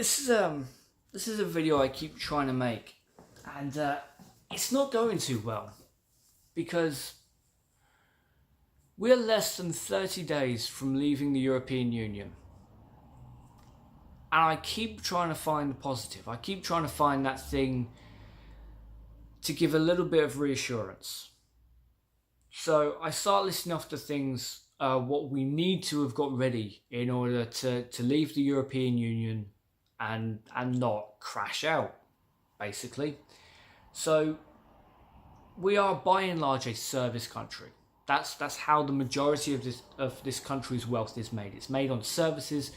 This is this is a video I keep trying to make, and it's not going too well because we're less than 30 days from leaving the European Union. And I keep trying to find the positive. I keep trying to find that thing to give a little bit of reassurance. So I start listing off the things, what we need to have got ready in order to leave the European Union and not crash out, basically. So we are by and large a service country. That's how the majority of this country's wealth is made. It's made on services,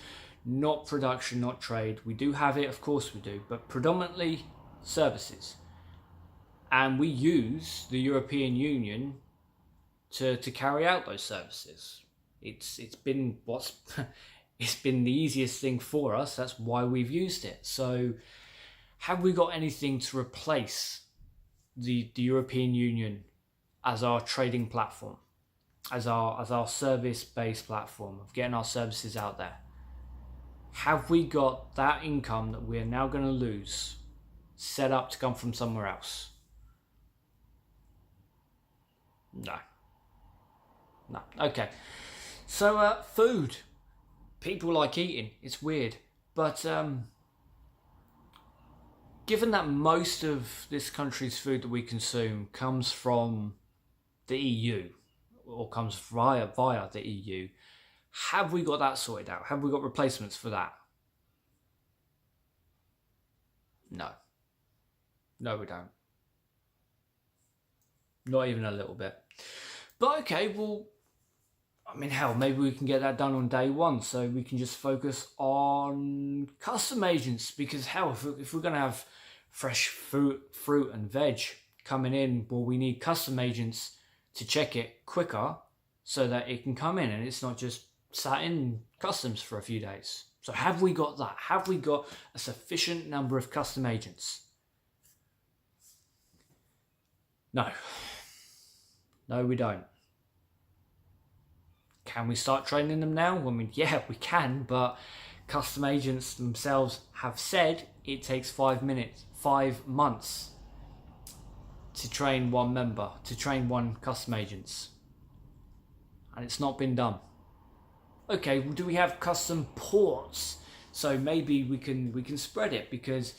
not production, not trade. We do have it, of course we do, but predominantly services. And we use the European Union to carry out those services. It's been it's been the easiest thing for us. That's why we've used it. So have we got anything to replace the European Union as our trading platform, as our service-based platform of getting our services out there? Have we got that income that we're now going to lose set up to come from somewhere else? No. Okay. So food. People like eating. It's weird. But given that most of this country's food that we consume comes from the EU or comes via the EU, have we got that sorted out? Have we got replacements for that? No. No, we don't. Not even a little bit. But okay, well, I mean, hell, maybe we can get that done on day one, so we can just focus on custom agents, because hell, if we're going to have fresh fruit and veg coming in, well, we need custom agents to check it quicker so that it can come in and it's not just sat in customs for a few days. So have we got that? Have we got a sufficient number of custom agents? No. No, we don't. Can we start training them now? I mean, yeah, we can, but custom agents themselves have said it takes 5 months to train one member, to train one custom agents. And it's not been done. Okay, well, do we have custom ports? So maybe we can spread it, because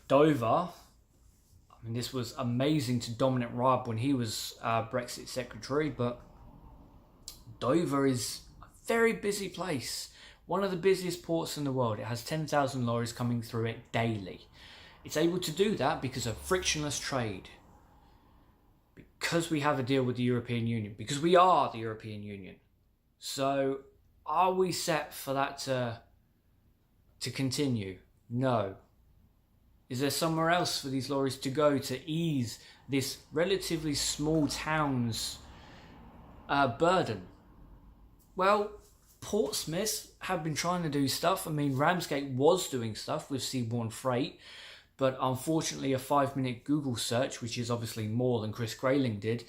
Dover, I mean, this was amazing to Dominic Raab when he was Brexit secretary, but Dover is a very busy place. One of the busiest ports in the world. It has 10,000 lorries coming through it daily. It's able to do that because of frictionless trade. Because we have a deal with the European Union. Because we are the European Union. So are we set for that to continue? No. Is there somewhere else for these lorries to go to ease this relatively small town's burden? Well, Portsmouth have been trying to do stuff. I mean, Ramsgate was doing stuff with seaborne freight, but unfortunately a 5-minute Google search, which is obviously more than Chris Grayling did,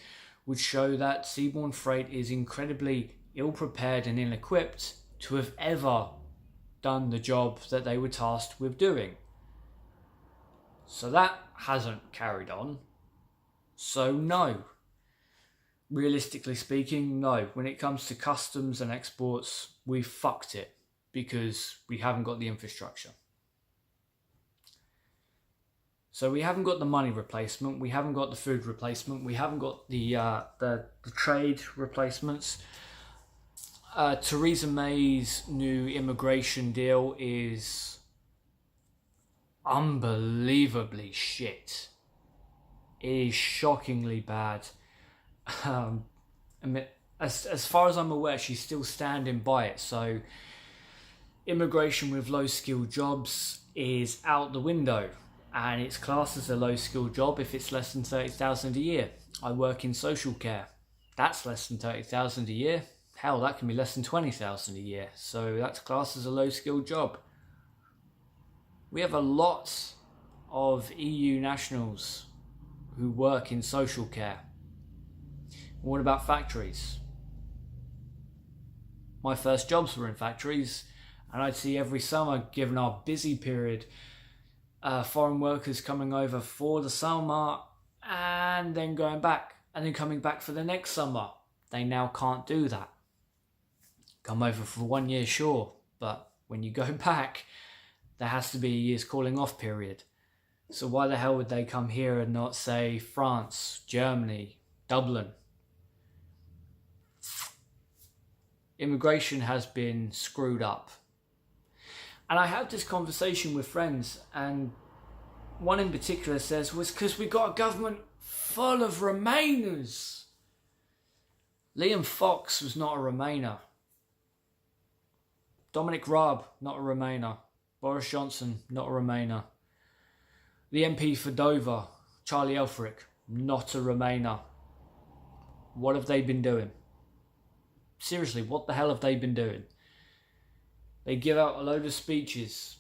would show that seaborne freight is incredibly ill-prepared and ill-equipped to have ever done the job that they were tasked with doing. So that hasn't carried on. So no. Realistically speaking, no. When it comes to customs and exports, we fucked it because we haven't got the infrastructure. So we haven't got the money replacement, we haven't got the food replacement, we haven't got the trade replacements. Theresa May's new immigration deal is unbelievably shit. It is shockingly bad. I mean, as far as I'm aware, she's still standing by it. So immigration with low-skilled jobs is out the window, and it's classed as a low-skilled job if it's less than 30,000 a year. I work in social care. That's less than 30,000 a year. Hell, that can be less than 20,000 a year. So that's classed as a low-skilled job. We have a lot of EU nationals who work in social care. What about factories? My first jobs were in factories, And I'd see every summer, given our busy period, foreign workers coming over for the summer and then going back and then coming back for the next summer. They now can't do that. Come over for 1 year, sure, but when you go back, there has to be a year's calling off period. So why the hell would they come here and not say France, Germany, Dublin? Immigration has been screwed up. And I have this conversation with friends, and one in particular says, well, it's because we got a government full of Remainers. Liam Fox was not a Remainer. Dominic Raab, not a Remainer. Boris Johnson, not a Remainer. The MP for Dover, Charlie Elfrich, not a Remainer. What have they been doing? Seriously, what the hell have they been doing? They give out a load of speeches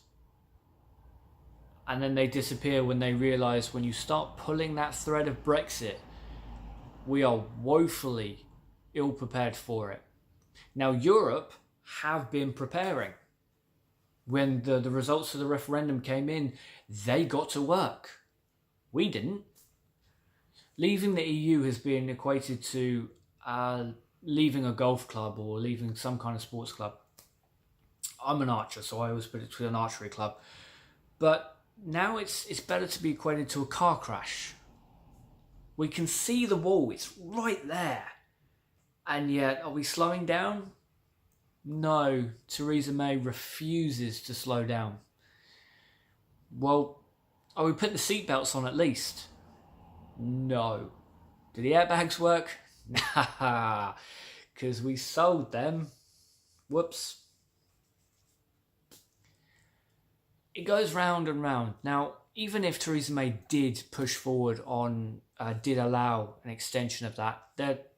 and then they disappear when they realise when you start pulling that thread of Brexit, we are woefully ill prepared for it. Now, Europe have been preparing. When the results of the referendum came in, they got to work. We didn't. Leaving the EU has been equated to leaving a golf club or leaving some kind of sports club. I'm an archer, so I always put it to an archery club. But now it's better to be equated to a car crash. We can see the wall, it's right there. And yet, are we slowing down? No, Theresa May refuses to slow down. Well, are we putting the seatbelts on at least? No. Do the airbags work? Nah, because we sold them. Whoops. It goes round and round. Now, even if Theresa May did push forward on, did allow an extension of that,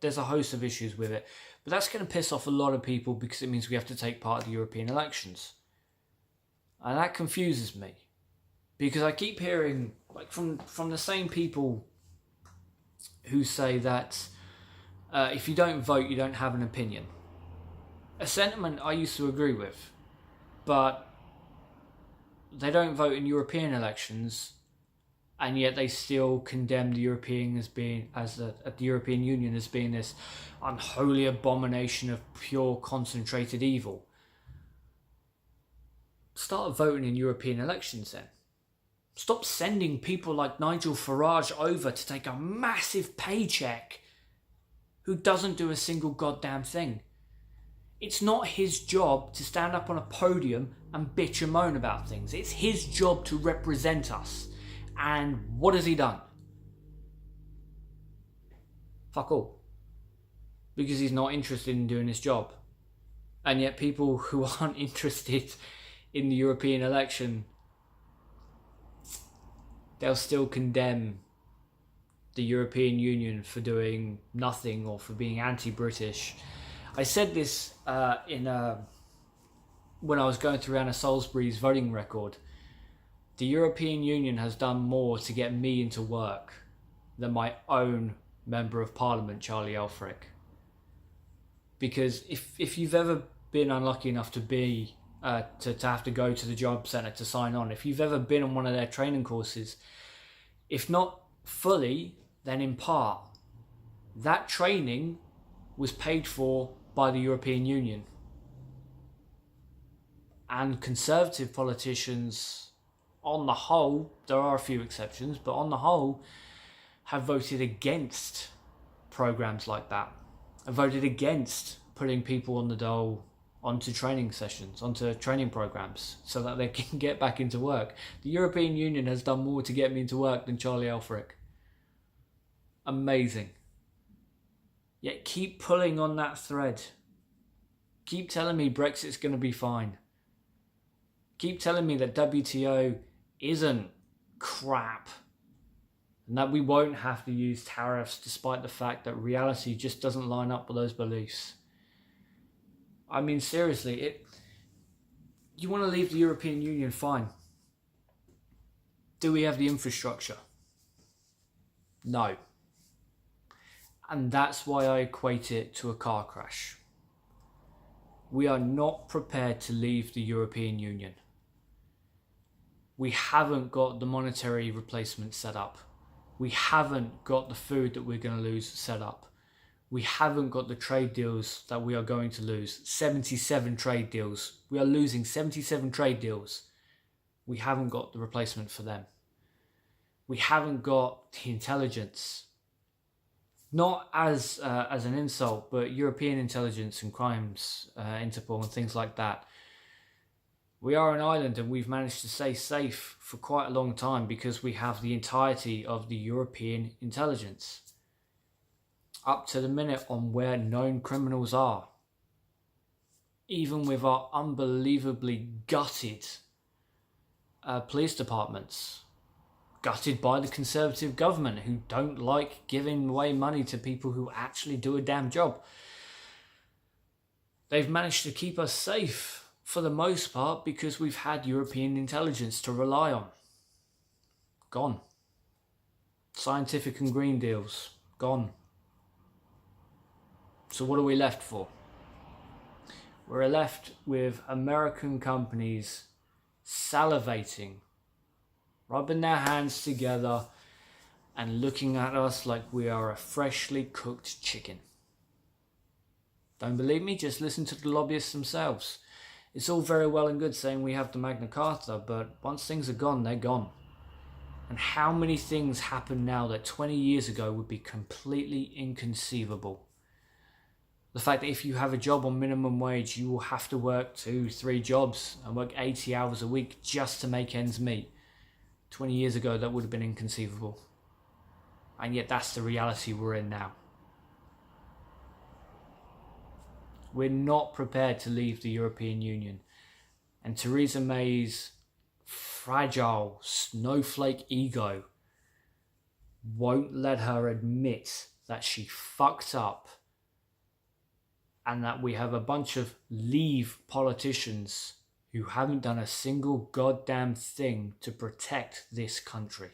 there's a host of issues with it. But that's going to piss off a lot of people because it means we have to take part of the European elections. And that confuses me. Because I keep hearing, like from the same people who say that if you don't vote, you don't have an opinion. A sentiment I used to agree with. But they don't vote in European elections, and yet they still condemn the European the European Union as being this unholy abomination of pure concentrated evil. Start voting in European elections then. Stop sending people like Nigel Farage over to take a massive paycheck who doesn't do a single goddamn thing. It's not his job to stand up on a podium and bitch and moan about things. It's his job to represent us. And what has he done? Fuck all. Because he's not interested in doing his job. And yet people who aren't interested in the European election, they'll still condemn the European Union for doing nothing or for being anti-British. I said this when I was going through Anna Salisbury's voting record. The European Union has done more to get me into work than my own Member of Parliament, Charlie Elfrich. Because if you've ever been unlucky enough to be to have to go to the job centre to sign on, if you've ever been on one of their training courses, if not fully, then in part, that training was paid for by the European Union. And Conservative politicians, on the whole, there are a few exceptions, but on the whole, have voted against programs like that. Have voted against putting people on the dole onto training sessions, onto training programs, so that they can get back into work. The European Union has done more to get me into work than Charlie Elfrich. Amazing. Yet keep pulling on that thread. Keep telling me Brexit's going to be fine. Keep telling me that WTO isn't crap. And that we won't have to use tariffs despite the fact that reality just doesn't line up with those beliefs. I mean, seriously, you want to leave the European Union, fine. Do we have the infrastructure? No. And that's why I equate it to a car crash. We are not prepared to leave the European Union. We haven't got the monetary replacement set up. We haven't got the food that we're going to lose set up. We haven't got the trade deals that we are going to lose. 77 trade deals. We are losing 77 trade deals. We haven't got the replacement for them. We haven't got the intelligence. Not as an insult, but European intelligence and crimes, Interpol and things like that. We are an island and we've managed to stay safe for quite a long time because we have the entirety of the European intelligence. Up to the minute on where known criminals are. Even with our unbelievably gutted police departments. Gutted by the Conservative government who don't like giving away money to people who actually do a damn job. They've managed to keep us safe for the most part because we've had European intelligence to rely on. Gone. Scientific and green deals. Gone. So what are we left for? We're left with American companies salivating, rubbing their hands together and looking at us like we are a freshly cooked chicken. Don't believe me? Just listen to the lobbyists themselves. It's all very well and good saying we have the Magna Carta, but once things are gone, they're gone. And how many things happen now that 20 years ago would be completely inconceivable? The fact that if you have a job on minimum wage, you will have to work 2-3 jobs and work 80 hours a week just to make ends meet. 20 years ago, that would have been inconceivable. And yet that's the reality we're in now. We're not prepared to leave the European Union. And Theresa May's fragile snowflake ego won't let her admit that she fucked up and that we have a bunch of Leave politicians who haven't done a single goddamn thing to protect this country.